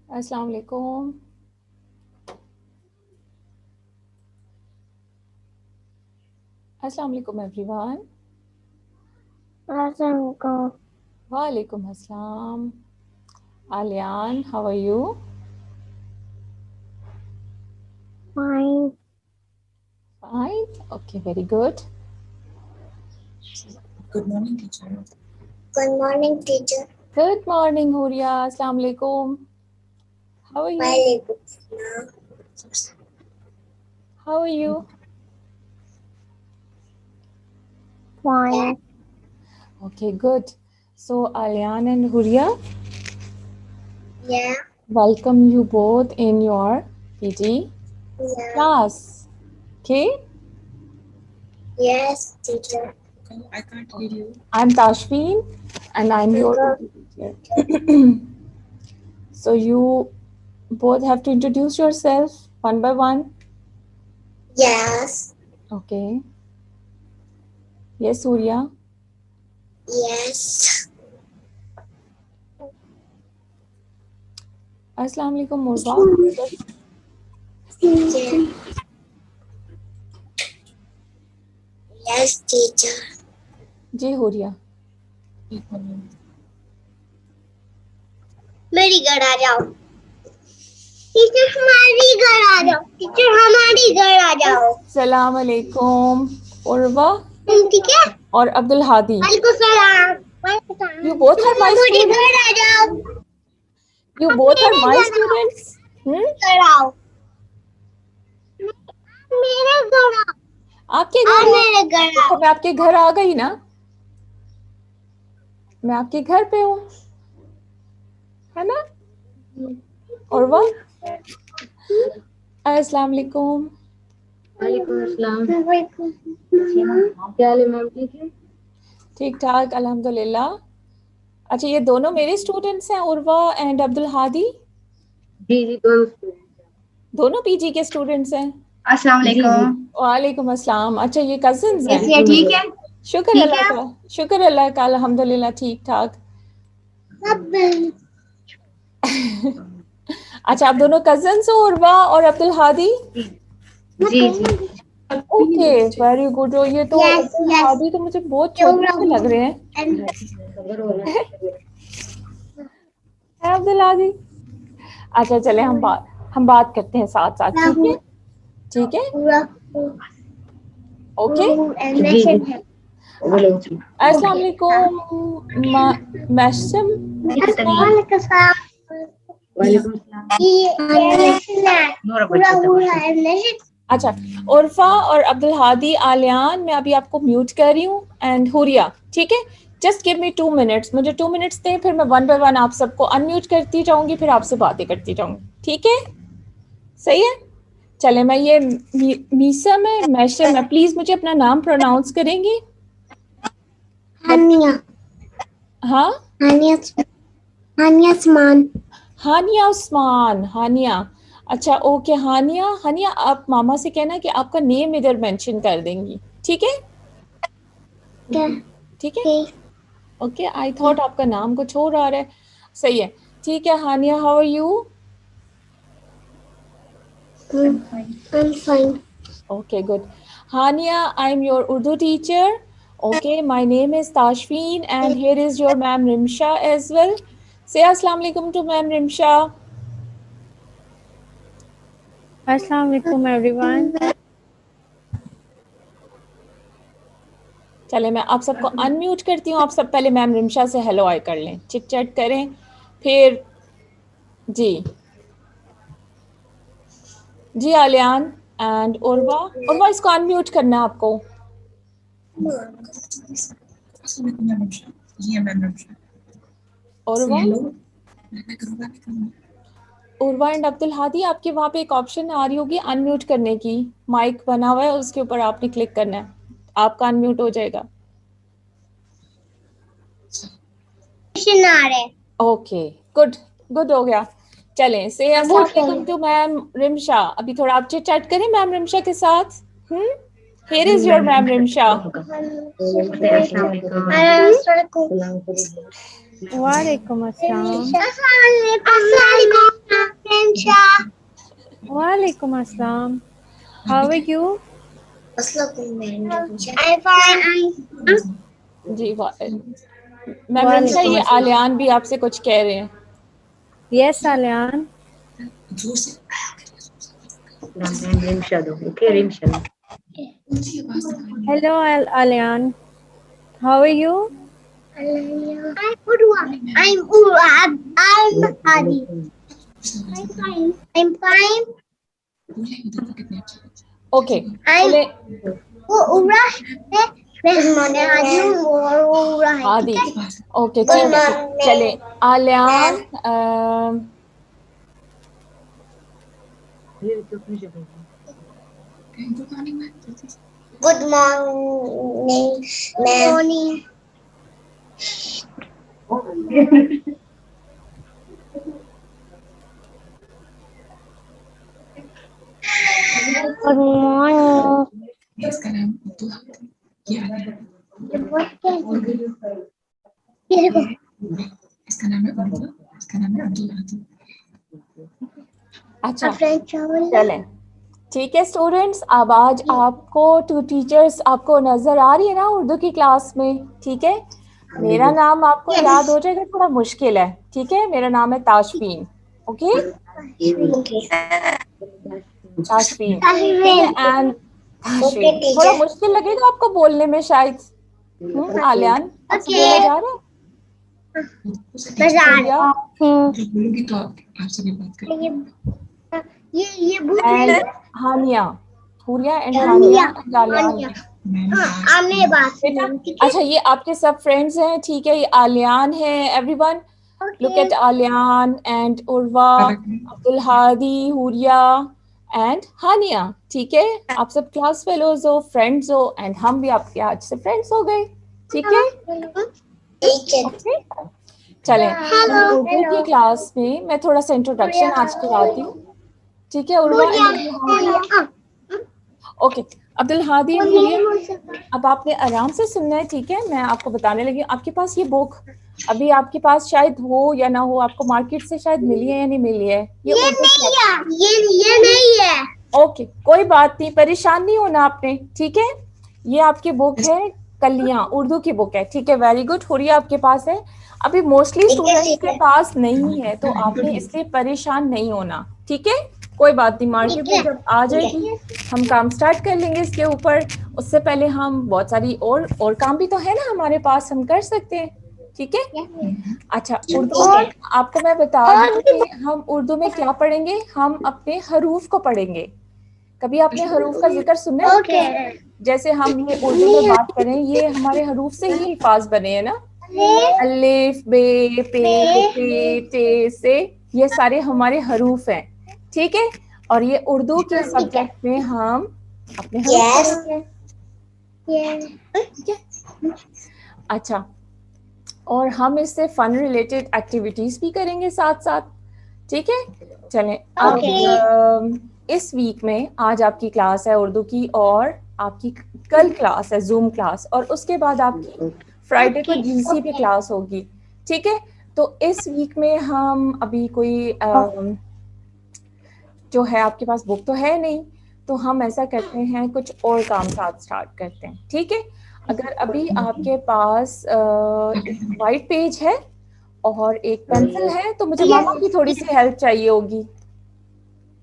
अस्सलाम वालेकुम। अस्सलाम वालेकुम एवरीवन। वालेकुम अस्सलाम। Alian, how are you? Fine. Fine. Okay, very good. Good morning, teacher. Good morning, teacher. Good morning, Huria. Assalamu alaikum. How are you? Walaikum salam. How are you? Fine. Okay, good. So, Alian and Huria, Yeah. welcome you both in your PG Yeah. class. Okay? Yes, teacher. I can't hear you. I'm Tashveen and I'm your teacher. So, you both have to introduce yourself one by one. Yes. Okay. Yes, Surya. Yes. Assalamu alaikum, Murwa. Teacher. Yes, teacher. जी हुरिया। मेरी घर आ जाओ। Teacher हमारी घर आ जाओ। Teacher हमारी घर आ जाओ। सलाम अलैकुम उर्वा ठीक है। और अब्दुल हादी। वालेकुम सलाम। You both are my हमारी students. घर आ जाओ। You both are my students. घर आओ। मेरे घर आओ। आपके घर मेरे घर देखो, मैं आपके घर आ गई ना, मैं आपके घर पे हूँ, है ना उर्वा? अस्सलाम वालेकुम। वालेकुम अस्सलाम। क्या हाल है मैम, ठीक है? ठीक ठाक अल्हम्दुलिल्लाह। अच्छा, ये दोनों मेरे स्टूडेंट्स हैं, उर्वा एंड अब्दुल हादी। जी जी, दोनों स्टूडेंट। दोनों पीजी के स्टूडेंट्स हैं। अस्सलाम वालेकुम। वालेकुम अस्सलाम। अच्छा, ये कजिन्स हैं। कैसी है, ठीक है? शुक्र ठीक अल्लाह है? का, शुक्र अल्लाह का, अल्हम्दुलिल्लाह ठीक ठाक। अच्छा, आप दोनों कजिन्स हो, उर्वा और अब्दुल हादी? जी जी। Okay, very good. ये तो Yes, अब्दुल yes. हादी तो मुझे बहुत छोटे से लग रहे हैं। है अब्दुल हादी? अच्छा, चले हम बात करते हैं साथ साथ, ठीक है? ठीक है, ओके। अस्सलाम वालेकुम मैशम। वालेकुम सलाम। अच्छा, उर्फा और अब्दुल हादी, आलियान, मैं अभी आपको म्यूट कर रही हूँ, एंड हुरिया, ठीक है? जस्ट गिव मी 2 मिनट्स, मुझे 2 मिनट्स दें, फिर मैं वन बाय वन आप सबको अनम्यूट करती जाऊंगी, फिर आपसे बातें करती जाऊंगी, ठीक है? सही है? चले, मैं ये मीसम है, मैशम है, प्लीज मुझे अपना नाम प्रोनाउंस करेंगी? हानिया। हाँ, हानिया उस्मान। हानिया उस्मान। हानिया, अच्छा ओके। हानिया, हानिया आप मामा से कहना कि आपका नेम इधर मेंशन कर देंगी, ठीक है? ठीक है, ओके। आई थॉट आपका नाम कुछ और आ रहा है। सही है, ठीक है। Haniya, how are you? I'm fine. Okay, good. Hania, I'm your Urdu teacher. Okay, my name is Tashveen and here is your ma'am Rimsha as well. Say Assalamu alaikum to ma'am Rimsha. Assalamu alaikum everyone. चले, मैं आप सबको unmute करती हूँ। आप सब पहले ma'am Rimsha से हेलो आई कर लें, चिट चैट करें, फिर जी आलियान एंड उर्वा। उर्वा, इसको अनम्यूट करना है आपको। उर्वा, उर्वा एंड अब्दुल हादी, आपके वहाँ पे एक ऑप्शन आ रही होगी अनम्यूट करने की, माइक बना हुआ है, उसके ऊपर आपने क्लिक करना है, आपका अनम्यूट हो जाएगा। ओके, गुड गुड, हो गया। चलें, से अस्सलाम वालेकुम टू मैम रिमशा। अभी थोड़ा आप चिट चैट करें मैम रिमशा के साथ। Here is your ma'am Rimsha. वालेकुम अस्सलाम। वालेकुम अस्सलाम। How are you? जी मैम रिंशा, ये आलियान भी आपसे कुछ कह रहे हैं। Yes, Alyan. जोर से रिमशा दो, ओके रिमशा। ऊंची आवाज निकालिए। Hello, Alyan. How are you? I'm Hadi. I'm fine. बोले देखो कितने अच्छे बच्चे। ओके I'm बोले वो उड़ा है। हादी। बस ओके ठीक है, चले Aliyan good morning ma'am. Good morning, ma'am. Good morning. इसका नाम अब्दुल हादी। ये आलिया। इसका नाम है उर्वा। इसका नाम है अब्दुल हादी। अच्छा चलें, ठीक है स्टूडेंट्स। अब आज आपको 2 टीचर्स आपको नजर आ रही है ना उर्दू की क्लास में, ठीक है। मेरा नाम आपको याद हो जाएगा, थोड़ा मुश्किल है, ठीक है। मेरा नाम है ताशफीन, ओके ताशफीन, ठीक है। एंड ताशफीन थोड़ा मुश्किल लगेगा आपको बोलने में शायद। आलियान आपसे बोला जा रहा है? जो बोलूंगी तो आपसे भी बात करेंगे। ये भूत and Hania, Huriya and Hania and Aliyan. आमने बात बेटा अच्छा, ये आपके सब फ्रेंड्स हैं, ठीक है। ये आलियान है, everyone look at Aliyan and Urwa, Abdul Hadi, Huriya and Haniya, ठीक है। आप सब क्लास फेलोज हो, फ्रेंड्स हो, एंड हम भी आपके आज से फ्रेंड्स हो गए, ठीक है। ओके चलें, उर्दू की क्लास में मैं थोड़ा सा इंट्रोडक्शन आज कराती हूँ, ठीक है। उर्वा ओके, अब्दुल हादी, अब आपने आराम से सुनना है, ठीक है। मैं आपको बताने लगी। आपके पास ये बुक अभी आपके पास शायद हो या ना हो, आपको मार्केट से शायद मिली है या नहीं मिली है। ये नहीं है। ओके कोई बात नहीं, परेशान नहीं होना आपने, ठीक है। ये आपकी बुक है, कलियां उर्दू की बुक है, ठीक है। Very good. हुरिया आपके पास है, अभी मोस्टली स्टूडेंट्स के पास नहीं है, तो आपने इसलिए परेशान नहीं होना, ठीक है। कोई बात नहीं, मार्केट में जब आ जाएगी हम काम स्टार्ट कर लेंगे इसके ऊपर। उससे पहले हम बहुत सारी और काम भी तो है ना हमारे पास, हम कर सकते हैं, ठीक है। अच्छा, उर्दू में आपको मैं बता दूं कि हम उर्दू में क्या पढ़ेंगे। हम अपने हरूफ को पढ़ेंगे। कभी आपने हरूफ का जिक्र सुना है? जैसे हम ये उर्दू में बात करें, ये हमारे हरूफ से ही अल्फाज बने हैं ना। अलिफ, बे, पे, ते, से, ये सारे हमारे हरूफ हैं, ठीक है। और ये उर्दू के सब्जेक्ट में हम अपने हरूफ पढ़ेंगे। अच्छा, और हम इससे फन रिलेटेड एक्टिविटीज भी करेंगे साथ साथ, ठीक है। चलें, अब इस वीक में आज आपकी क्लास है उर्दू की, और आपकी कल क्लास है जूम क्लास, और उसके बाद आपकी फ्राइडे को जीसी पे क्लास होगी, ठीक है। तो इस वीक में हम अभी कोई जो है, आपके पास बुक तो है नहीं, तो हम ऐसा करते हैं कुछ और काम साथ स्टार्ट करते हैं, ठीक है। अगर अभी आपके पास वाइट पेज है और एक पेंसिल है, तो मुझे मामा की थोड़ी सी हेल्प चाहिए होगी।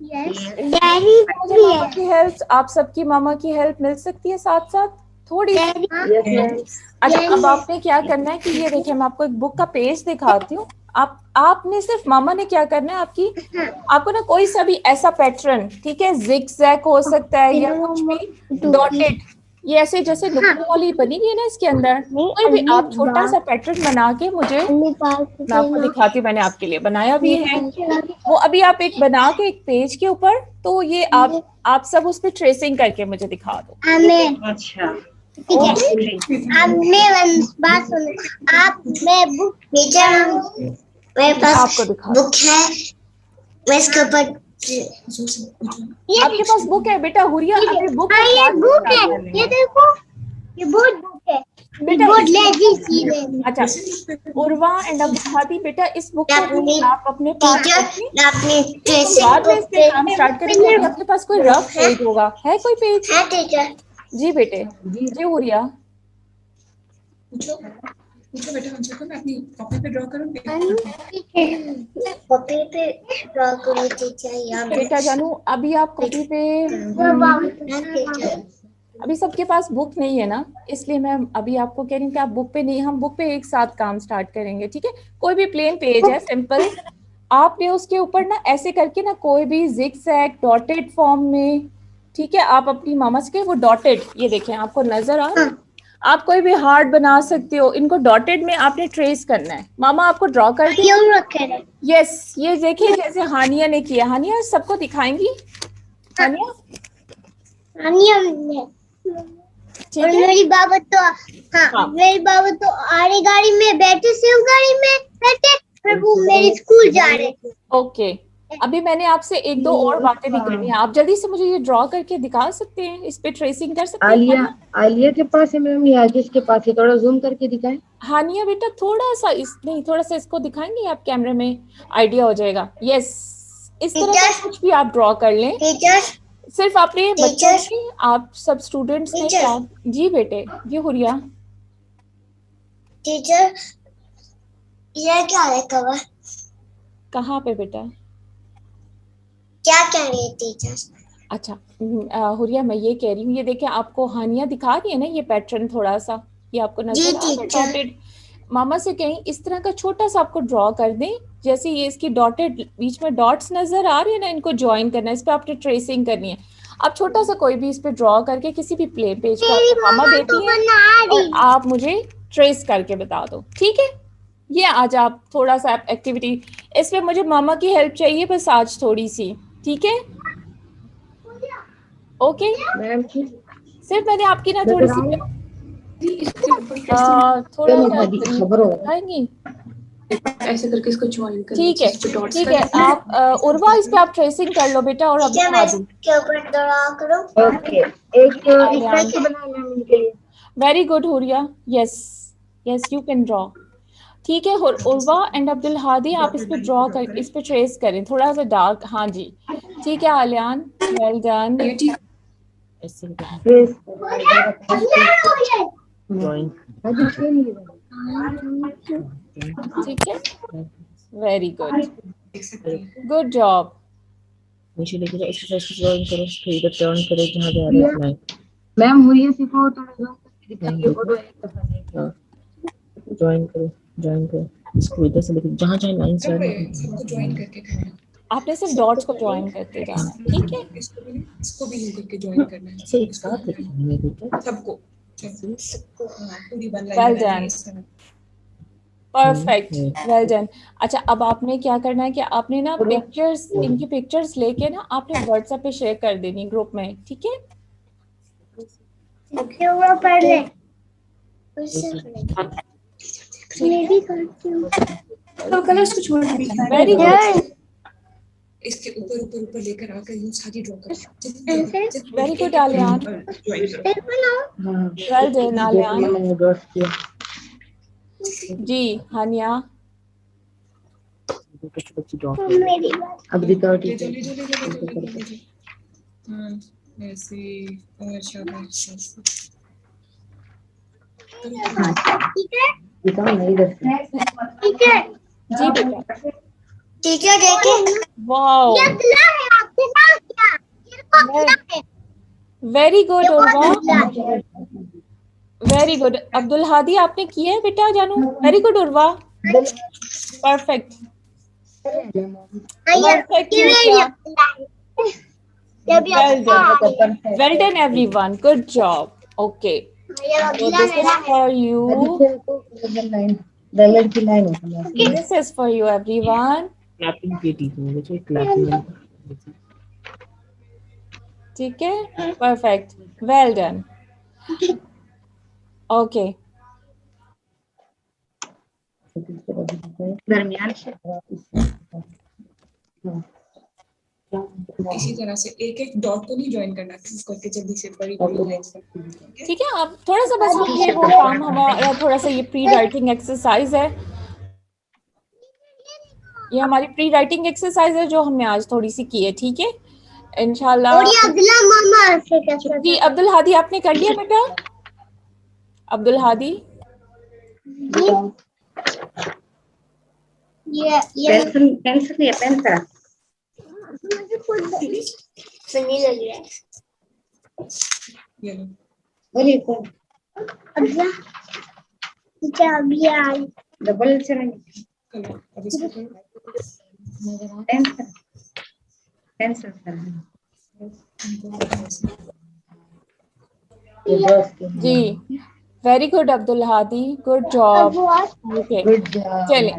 मुझे मामा की हेल्प, आप सबकी मामा की हेल्प मिल सकती है साथ साथ थोड़ी सी। अच्छा, अब आपने क्या करना है कि ये देखिए, मैं आपको एक बुक का पेज दिखाती हूँ। आपने सिर्फ मामा ने क्या करना है, आपको ना कोई सा भी ऐसा पैटर्न, ठीक है, जिग जैग हो सकता है या कुछ भी डॉटेड, ये ऐसे जैसे नुक्तों वाली बनी हुई है ना इसके अंदर, कोई भी आप छोटा सा पैटर्न बना के मुझे, मैं आपको दिखाती हूँ, मैंने आपके लिए बनाया भी है वो। अभी आप एक बना के एक पेज के ऊपर, तो ये आप सब उस पर ट्रेसिंग करके मुझे दिखा दो। अच्छा ठीक है। अब मैं बात सुनो। आप मैं बुक मेरे पास आपको दिखा बुक है, मैं इसके ऊपर आपके पास बुक है बेटा हुरिया, अभी बुक ये बुक है, ये देखो, ये बहुत बुक है। बेटा बहुत लेजी सीधे अच्छा, उर्वा एंड अब्दुल बेटा इस बुक को आप अपने पास टीचर रखिए। अपनी बाद ट्रेसिंग में इस पे काम स्टार्ट करेंगे। अभी आपके पास कोई रफ पेज होगा, है कोई पेज? है टीचर जी बेटे, जी हुरिया। पूछो पूछो बेटा हमसे को मैं अपनी कॉपी पे ड्रॉ करूँ पेपर पे। कॉपी पे ड्रॉ करो टीचर यहाँ पे बेटा जानू अभी आप कॉपी पे टीचर अभी सबके पास बुक नहीं है ना, इसलिए मैं अभी आपको कह रही हूँ कि आप बुक पे नहीं, हम बुक पे एक साथ काम स्टार्ट करेंगे, ठीक है? कोई भी प्लेन पेज है सिंपल, आपने उसके ऊपर ना ऐसे करके ना कोई भी जिगजैग डॉटेड फॉर्म में, ठीक है, आप अपनी मामा से वो डॉटेड, ये देखें आपको नजर आ, आप कोई भी हार्ट बना सकते हो, इनको डॉटेड में आपने ट्रेस करना है। मामा आपको ड्रॉ कर दिया? क्यों रखे हैं यस, ये देखिए जैसे हानिया ने किया। हानिया सबको दिखाएंगी? हानिया हमने ठीक और है। मेरी बाबा तो हाँ। मेरी बाबा तो आरी गाड़ी में बैठे, सिर्फ गाड़ी में बैठे, फिर वो मेरे स्कूल जा रहे थे। ओके, अभी मैंने आपसे एक दो और बातें भी करनी है। आप जल्दी से मुझे ये ड्रॉ करके दिखा सकते हैं, इस पे ट्रेसिंग कर सकते हैं? आलिया आलिया के पास है मैम या किसके पास है? थोड़ा जूम करके दिखाएं। हानिया बेटा थोड़ा सा नहीं, थोड़ा सा इसको दिखाएंगे आप कैमरे में, आइडिया हो जाएगा। यस, इस तरह का कुछ भी आप ड्रॉ कर लें। टीचर सिर्फ अपने बच्चों टीचर की, आप सब स्टूडेंट्स ने टीचर। क्या? जी बेटे, जी हुरिया। टीचर ये क्या है कवर? कहाँ पे बेटा? क्या कह रही है टीचर? अच्छा हुरिया, मैं ये कह रही हूँ, ये देखिए आपको हानिया दिखा रही है ना ये पैटर्न, थोड़ा सा ये आपको जी नजर आ रहा है टीचर। डॉटेड। मामा से कहीं इस तरह का छोटा सा आपको ड्रॉ कर दें, जैसे ये इसकी डॉटेड बीच में डॉट्स नजर आ रही है ना, इनको ज्वाइन करना है, इस पे आपने ट्रेसिंग करनी है। आप छोटा सा कोई भी इस पे ड्रॉ करके किसी भी प्ले पेज पे मेरी आपको मामा मामा देती तो है बना और रही। आप मुझे ट्रेस करके बता दो, ठीक है? ये आज आप थोड़ा सा एक्टिविटी, इसमें मुझे मामा की हेल्प चाहिए बस आज थोड़ी सी, ठीक है? ओके, मैम की सिर्फ मैंने आपकी ना थोड़ी सी इसके ऊपर कैसे थोड़ा सा खबर हो दिखाएंगी, ऐसे करके इसको ज्वाइन कर ठीक है? नीचे डॉट्स ठीक है, आप उर्वा इस पे आप ट्रेसिंग कर लो बेटा, और टीचर अब मैं इसके ऊपर ड्रॉ करूं? ओके एक इस तरह से बनाए मैम इनके लिए। Very good Huriya, yes yes you can draw, ठीक है? उर्वा एंड अब्दुल हादी आप इस पे ड्रॉ कर, इस पे ट्रेस करें थोड़ा सा डार्क, हाँ जी, ठीक है आलियान, वेल डन। ये ठीक प्लीज ड्राइंग ठीक है, वेरी गुड, देख सकते हैं। Good job. नीचे लेके जाओ, एक्सरसाइज की ड्राइंग करो, फिर इधर टर्न करो जहाँ जा रहा है लाइन। मैम हुरिया सिखाओ, थोड़ा जूम करके दिखाइए फोटो एक दफा देख। हाँ, ज्वाइन करो इसको इधर से लेके जहाँ जहाँ लाइन जा कर रही रहे हैं, सबको ज्वाइन करके करना है। आपने सिर्फ डॉट्स को ज्वाइन करते जाना है, ठीक है? इसको भी यूं करके ज्वाइन करना है। है, एक साथ दिखाएंगे बेटा। सबको सबको हाँ, पूरी one Well line done. Perfect, well done. अच्छा, अब आपने क्या करना है कि आपने ना पिक्चर्स, इनकी पिक्चर्स लेके ना आपने व्हाट्सएप पे शेयर कर देनी ग्रुप में, ठीक है? वो पढ़ ले। मैं भी करती हूँ। तो कलर्स को छोड़ देना। वेरी गुड, इसके ऊपर ऊपर ऊपर लेकर आकर यूं सारी ड्रॉ कर। वेरी गुड आलियान, फिर बनाओ। हाँ वेल डन आलियान। मैंने ड्रॉ किया। जी हानिया, बच्ची ड्रॉ मेरी बात अब दिखाओ ले टीचर। जो ले जो। हाँ ऐसे और शाबाश टीचर दिखाओ ना इधर से। टीचर जी बेटा, टीचर देखिए वाओ, ये गिला है आपके साथ क्या? ये को गिला है। वेरी गुड उर्वा, गिला है। Very good. अब्दुल हादी आपने किया है बेटा जानू, very good Urwa, perfect, perfect Huriya, well done, well done everyone, good job, okay. So this is for you. Dollar की लाइन है। This is for you, everyone. Clapping की टीचिंग बच्चों क्लैपिंग। ठीक है, perfect, well done. Okay. दरमियान से इसी तरह से एक एक डॉट को नहीं ज्वाइन करना, करके जल्दी से बड़ी बड़ी लाइंस पर। ठीक है, आप थोड़ा सा बस ये वो काम हमारा थोड़ा सा ये प्री राइटिंग एक्सरसाइज है, ये हमारी प्री राइटिंग एक्सरसाइज है जो हमने आज थोड़ी सी की है। ठीक है, इंशाल्लाह। और ये अगला मामा से कैसे? जी अब्दुल हादी आपने कर लिया बेटा? अब्दुल हादी ये पेंसिल पेंसिल या पेंसिल मुझे खुद सुनी लग रहा है। ये लो। बोलिए कौन अगला क्या अभी आई? डबल से नहीं कलर अब इसको करो। पेंसिल पेंसिल सर जी, very good Abdul Hadi, good job. Okay चलिए,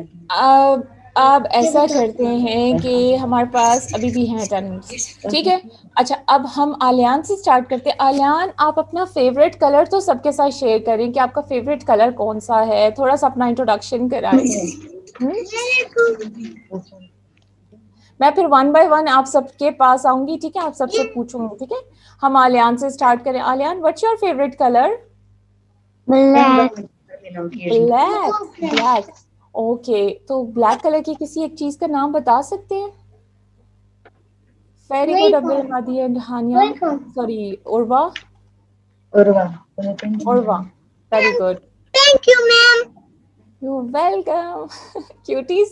अब ऐसा करते हैं कि हमारे पास अभी भी हैं 10 मिनट्स। ठीक है, अच्छा अब हम आलियान से स्टार्ट करते हैं। आलियान, आप अपना फेवरेट कलर तो सबके साथ शेयर करें कि आपका फेवरेट कलर कौन सा है, थोड़ा सा अपना इंट्रोडक्शन कराएं। मैं फिर 1 बाय 1 आप सबके पास आऊंगी। ठीक है, आप सबसे पूछूंगी। ठीक है, हम आलियान से स्टार्ट करें। Aliyan, what's your favourite colour? Black. Black. Black, okay. तो ब्लैक कलर की किसी एक चीज का नाम बता सकते हैं? Very good Abdul Hadi and Haniya, sorry Urwa. Urwa, very good, thank you ma'am. You welcome cuties.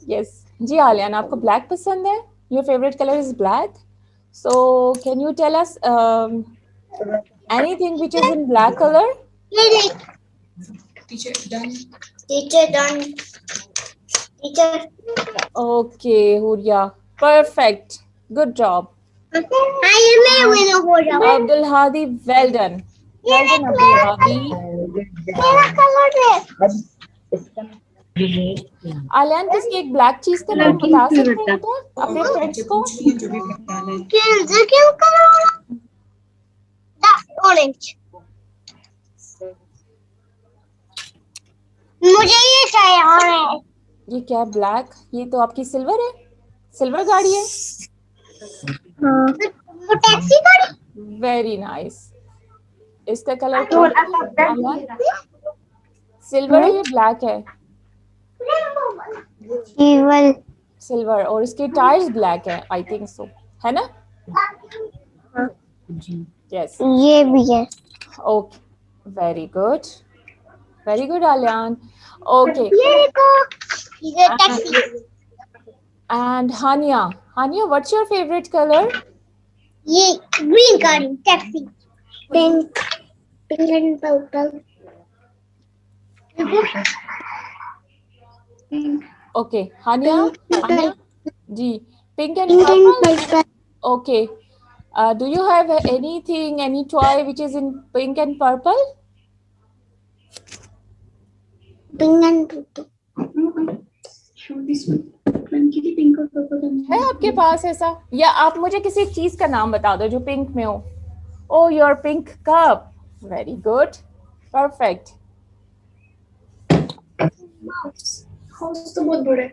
Yes जी आलियान, आपको ब्लैक पसंद है? Your favourite colour is black, so can you tell us anything which is in black colour? Teacher done. Teacher done. Teacher okay Huriya, perfect, good job. I मैं winner हो जाऊं। Abdul Hadi, well done, well done Abdul Hadi. मेरा colour है। आलियान, किसी एक black चीज का नाम बता सकते हैं क्या अपने फ्रेंड्स को? जो भी बताना है। क्यों कलर? ऑरेंज। मुझे ये चाहिए ऑरेंज। ये क्या ब्लैक? ये तो आपकी सिल्वर है, सिल्वर गाड़ी है। वो टैक्सी गाड़ी। Very nice. इसका कलर सिल्वर है, ये ब्लैक है? केवल सिल्वर, और इसके टायर्स ब्लैक है, आई थिंक सो, है ना? यस, ये भी है। Okay, very good Aliyan. Okay, ये taxi. And Haniya, what's your favourite colour? ये ग्रीन गाड़ी taxi. Pink and purple. Okay Haniya ji, pink and purple. Okay. Do you have anything, any toy which is in pink and purple? Pink and purple. Show this one. Pink और purple है आपके पास ऐसा? या आप मुझे किसी चीज का नाम बता दो जो पिंक में हो। Oh, your pink cup. Very good. Perfect. House तो बहुत बड़ा है।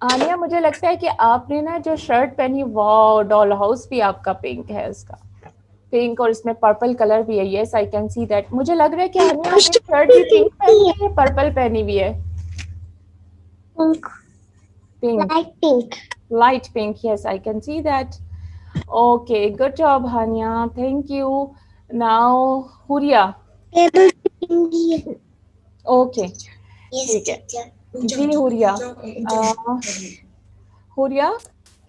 आनिया, मुझे लगता है कि आपने ना जो शर्ट पहनी, वाओ, डॉल हाउस भी आपका पिंक है, उसका पिंक और इसमें पर्पल कलर भी है। Yes, I can see that. मुझे लग रहा है कि आनिया आपने शर्ट भी पिंक पहनी है, पर्पल पहनी भी है। Pink. Light pink. Light pink, yes, I can see that. Okay, good job, Hania. Thank you. Now, Huria. Okay. ठीक है जी Huriya. Huriya,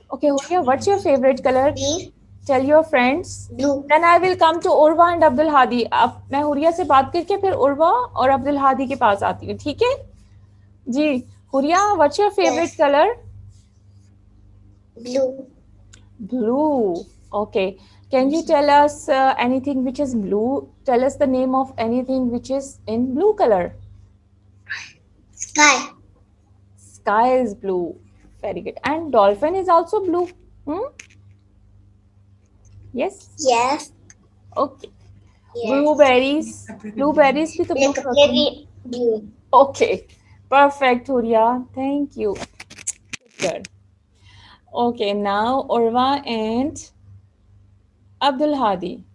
okay, Huria, what's your favorite color? Tell your friends. Blue. Then I will come to Urwa and Abdul Hadi. अब मैं हुरिया से बात करके फिर उर्वा और अब्दुल हादी के पास आती हूँ। ठीक है जी। Huriya, what's your favorite color? Blue. Blue. Okay. Can you tell us anything which is blue? Tell us the name of anything which is in blue color. Sky. Sky is blue. Very good. And dolphin is also blue. Yes. Yes. Okay. Yes. Blueberries. Blueberries भी तो blue color के हैं. Blue. Okay. Perfect, Huria. Thank you. Good. Okay, now Urwa and Abdul Hadi.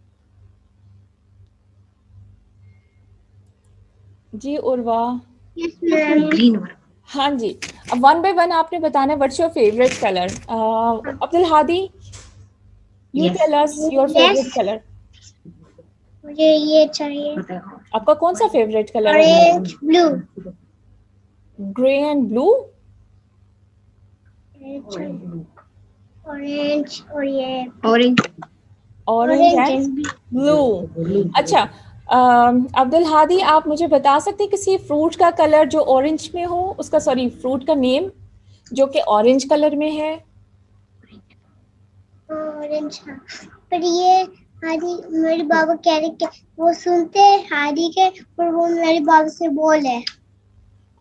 जी Urwa. Yes, ma'am. Green वाला हाँ जी. अब one by one आपने बताना है what's your favourite colour. Abdul Hadi, you Yes. Tell us your Yes. Favourite colour. मुझे ये चाहिए. बताओ आपका कौन सा फेवरेट कलर है? Orange, blue. Grey and blue. Orange और ये orange orange orange and and blue. अच्छा, अब्दुल हादी, आप मुझे बता सकते हैं किसी फ्रूट का कलर जो ऑरेंज में हो, उसका सॉरी फ्रूट का नेम जो कि ऑरेंज कलर में है? ऑरेंज. हाँ, पर ये हादी मेरे बाबा कह रहे कि वो सुनते हैं हादी के और वो मेरे बाबा से बोले.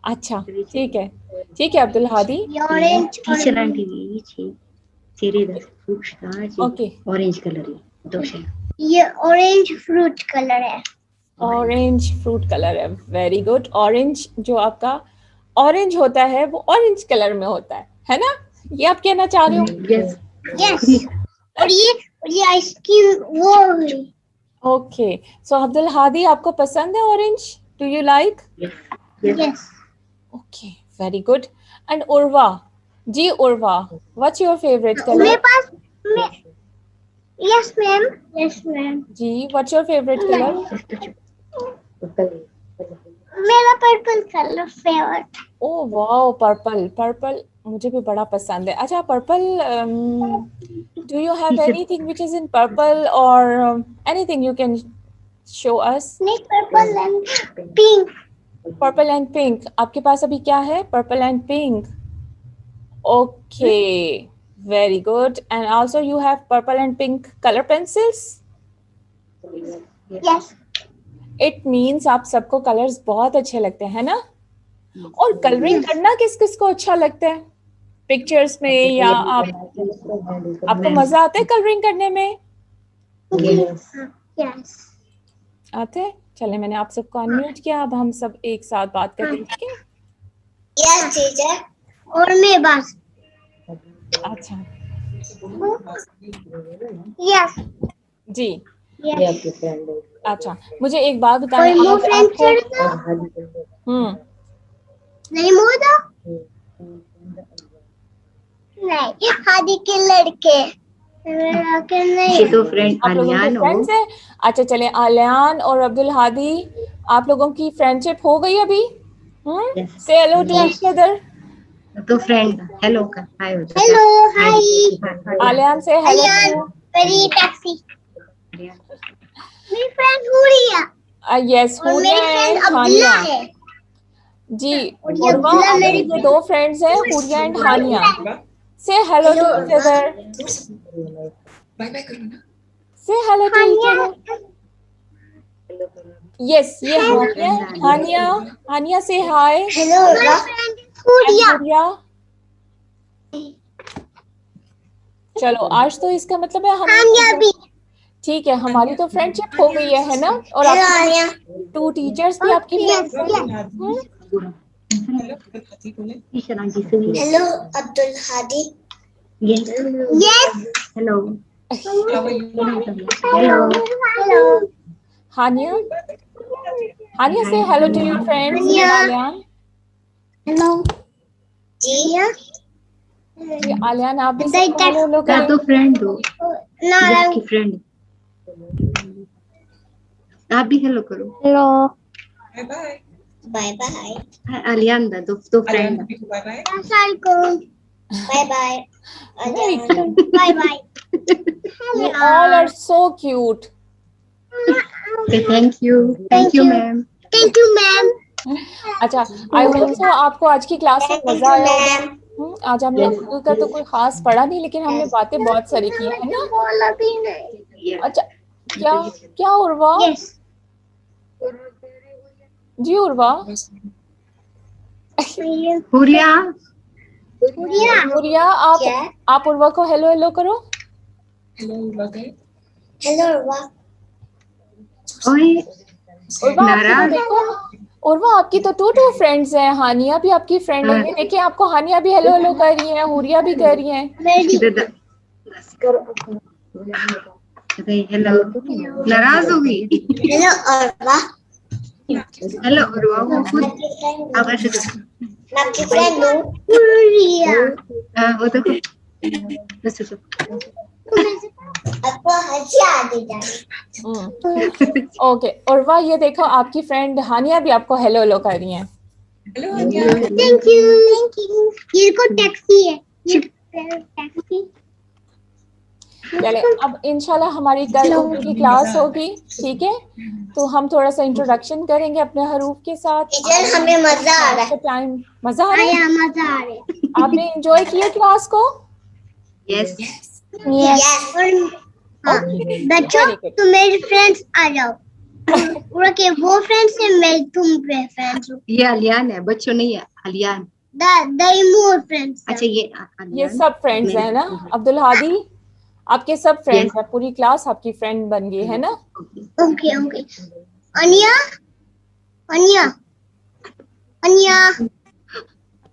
अच्छा, ठीक है. ठीक है अब्दुल हादी. ये ऑरेंज टीचर आंटी ये छी तेरे दा फ्रूट था ओके. ऑरेंज कलर है दोशे ये ऑरेंज फ्रूट कलर है. ऑरेंज फ्रूट कलर है. Very good. ऑरेंज जो आपका ऑरेंज होता है वो ऑरेंज कलर में होता है ना? ये आप कहना चाह रहे हो? Yes yes. और ये आइसक्रीम वो हुई. ओके. सो अब्दुल हादी, आपको पसंद है orange? Do you like? Yes. Okay, very good. And Urwa ji, Urwa, what's your favourite मेरे कलर? पास यस मैम. Yes ma'am. जी, व्हाट्स योर फेवरेट कलर? मेरा purple colour favourite. Oh wow, purple. Purple मुझे भी बड़ा पसंद है. अच्छा, purple, do you have anything which is in purple और anything you can show us? नहीं, purple and pink. Purple and pink. आपके पास अभी क्या है? Purple and pink. Okay, very good. And also you have purple and pink colour pencils. Yes. It means आप सबको colours बहुत अच्छे लगते हैं ना? और कलरिंग करना किस किस को अच्छा लगता है पिक्चर्स में, या आपको मजा आता है कलरिंग करने में? यस. आते हैं. चले, मैंने आप सबको अनम्यूट किया. अब हम सब एक साथ बात करते हैं, ठीक है? Yes teacher. और मैं बस. अच्छा यस. जी. यस. अच्छा, मुझे एक बात बताएं. कोई आज फ्रेंड आपको चढ़ता नहीं मोदा. नहीं, हादी के लड़के. नहीं. तो फ्रेंड आप लोगों के आलियान हो फ्रेंड्स हैं? अच्छा, चले, आलियान और अब्दुल हादी, आप लोगों की फ्रेंडशिप हो गई अभी? Yes. से हेलो टू ईच अदर. तो फ्रेंड हेलो का हाय हो जाता हेलो. हाय. आलियान से हेलो आलियान. टू. मेरी टैक्सी. मेरी फ्रेंड हुरिया. यस, और मेरी हुरिया फ्रेंड एंड अब्दुल्ला हानिया. है. जी, और ये उर्वा, अब्दुल्ला और मेरी ये दो फ्रेंड्स हैं, हुरिया एंड हानिया. से hello to each other. Bye bye करो ना. Say hello to each other. Yes, ये हानिया. हानिया, हानिया से हाय. हेलो. हुरिया. हुरिया. चलो, आज तो इसका मतलब है हानिया हम, भी. ठीक है, हमारी तो फ्रेंडशिप हो गई है ना? और हेलो आपकी हानिया. टू टीचर्स भी आपकी फ्रेंड्स हैं. हेलो अब्दुल हादी बोले. टीचर आंटी से hello Abdul Hadi. Yes yes. Hello How are you? Hello. Hello. Haniya, Haniya से hello to your friends. Haniya. Aliyan, hello. जी. आलियान, आप भी They सबको हेलो हेलो का करें. तो फ्रेंड हो ना. की फ्रेंड आप भी हेलो करो hello. Bye bye. Bye bye. Hi Aliyan दा दो आलियान फ्रेंड भी bye bye. Bye bye. Very cute. Bye bye. You all are so cute. Thank you ma'am thank you ma'am. अच्छा, आई होप सो आपको आज की क्लास में मजा आया होगा. मैम. आज हमने उर्दू का तो कोई खास पढ़ा नहीं, लेकिन हमने बातें बहुत सारी की है ना? बोला भी नहीं. अच्छा, क्या क्या उर्वा? यस. जी उर्वा. हुरिया हुरिया, आप उर्वा को हेलो हेलो करो. हेलो उर्वा गए. हेलो. वाह. ओए उर्वा, आप नारा इधर देखो. उर्वा आपकी तो टू फ्रेंड्स हैं, हानिया भी आपकी फ्रेंड है। ये देखिए आपको हानिया भी हेलो हेलो कर रही है, हुरिया भी कर रही है। हेलो नाराज हो गई। हेलो अरबा, हेलो और वो खुद आवाज मैं आपकी फ्रेंड हूँ हुरिया। वो तो बस आपको हंसी आ गई। ओके उर्वा, ये देखो आपकी फ्रेंड हानिया भी आपको हेलो हेलो कर रही है। हेलो हानिया। Thank you. ये को टैक्सी है, ये टैक्सी। चले अब इंशाल्लाह हमारी कल उर्दू की क्लास होगी, ठीक है? तो हम थोड़ा सा इंट्रोडक्शन करेंगे अपने हरूफ के साथ। टीचर हमें मजा आ रहा है। टाइम मजा आ रहा है? मजा आ रहा है। आपने एंजॉय किया क्लास को? यस बच्चों तुम मेरे फ्रेंड्स आ जाओ। ओके वो फ्रेंड्स है, मैं तुम फ्रेंड्स हो। ये अलियान है, बच्चों नहीं है अलियान। More friends. अच्छा ये ये अलियान सब फ्रेंड्स हैं ना? अब्दुल हादी आपके सब फ्रेंड्स हैं, पूरी क्लास आपकी फ्रेंड बन गई है ना? ओके अनिया अनिया अनिया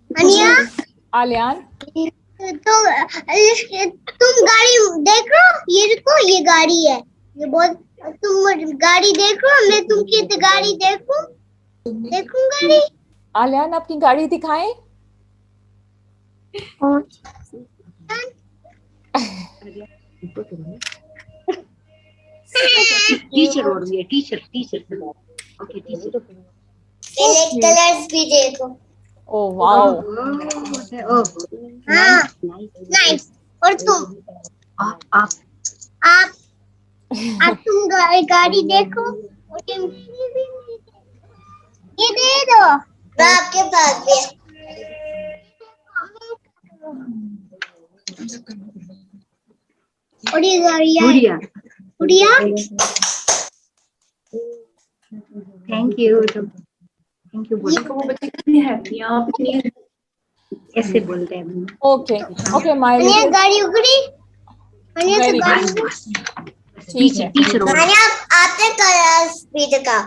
अनिया आलियान तो तुम गाड़ी देख रहे हो? ये देखो, ये गाड़ी है, ये बहुत। तुम गाड़ी देख रहे हो? मैं तुमकी गाड़ी देखूं गाड़ी। आलियान अपनी गाड़ी दिखाएं। टीचर और ये टीचर ओके टीचर कलर्स भी देखो। ओ वाओ, हाँ नाइस। और तुम आप तुम गाड़ी देखो। ये दे दो, आपके पास भी है। और ये गाड़ी है गुड़िया। थैंक यू वो बच्चे कितने हैप्पी हैं आप इतनी। ऐसे बोलते हैं। ओके माय ये गाड़ी उगड़ी। वेरी गाड़ी ठीक है। टीचर आपने कलर्स भी दिखा।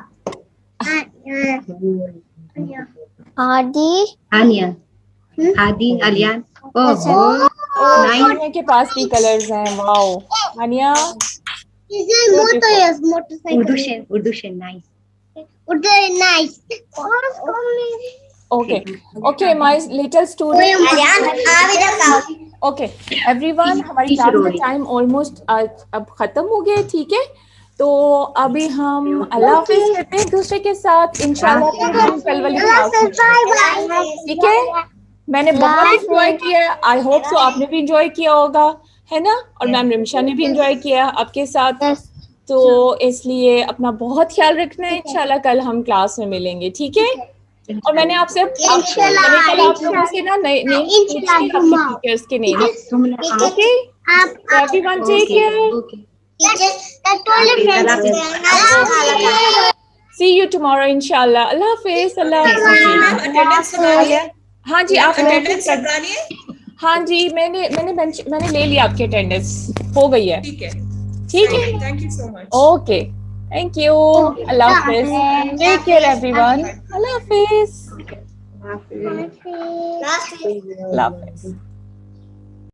आदि आनिया आदि अलियान। ओहो हानिया के पास भी कलर्स हैं। वाओ हानिया, मोटरसाइकिल उर्दू से नाइस। उधर nice. Okay my little student. Okay everyone, हमारी क्लास का टाइम ऑलमोस्ट अब खत्म हो गया, ठीक है? तो अभी हम अल्लाह हाफिज कहते हैं दूसरे के साथ। इंशाल्लाह फिर हम कल वाली क्लास में, ठीक है? मैंने बहुत एंजॉय किया, आई होप सो आपने भी एंजॉय किया होगा, है ना? और मैम रिमशा ने भी एंजॉय किया आपके साथ। तो इसलिए अपना बहुत ख्याल रखना है। इंशाल्लाह कल हम क्लास में मिलेंगे, ठीक है? और मैंने आपसे आप लोगों से ना नए टीचर्स के name. Okay everyone take care, see you tomorrow इंशाल्लाह। अल्लाह हाफिज। अल्लाह हाफिज। हाँ जी आप अटेंडेंस लगानी है। हाँ जी मैंने ले लिया, आपकी अटेंडेंस हो गई है, ठीक है। Thank you so much. Okay thank you. अल्लाह हाफिज। Take care everyone. अल्लाह हाफिज। अल्लाह हाफिज।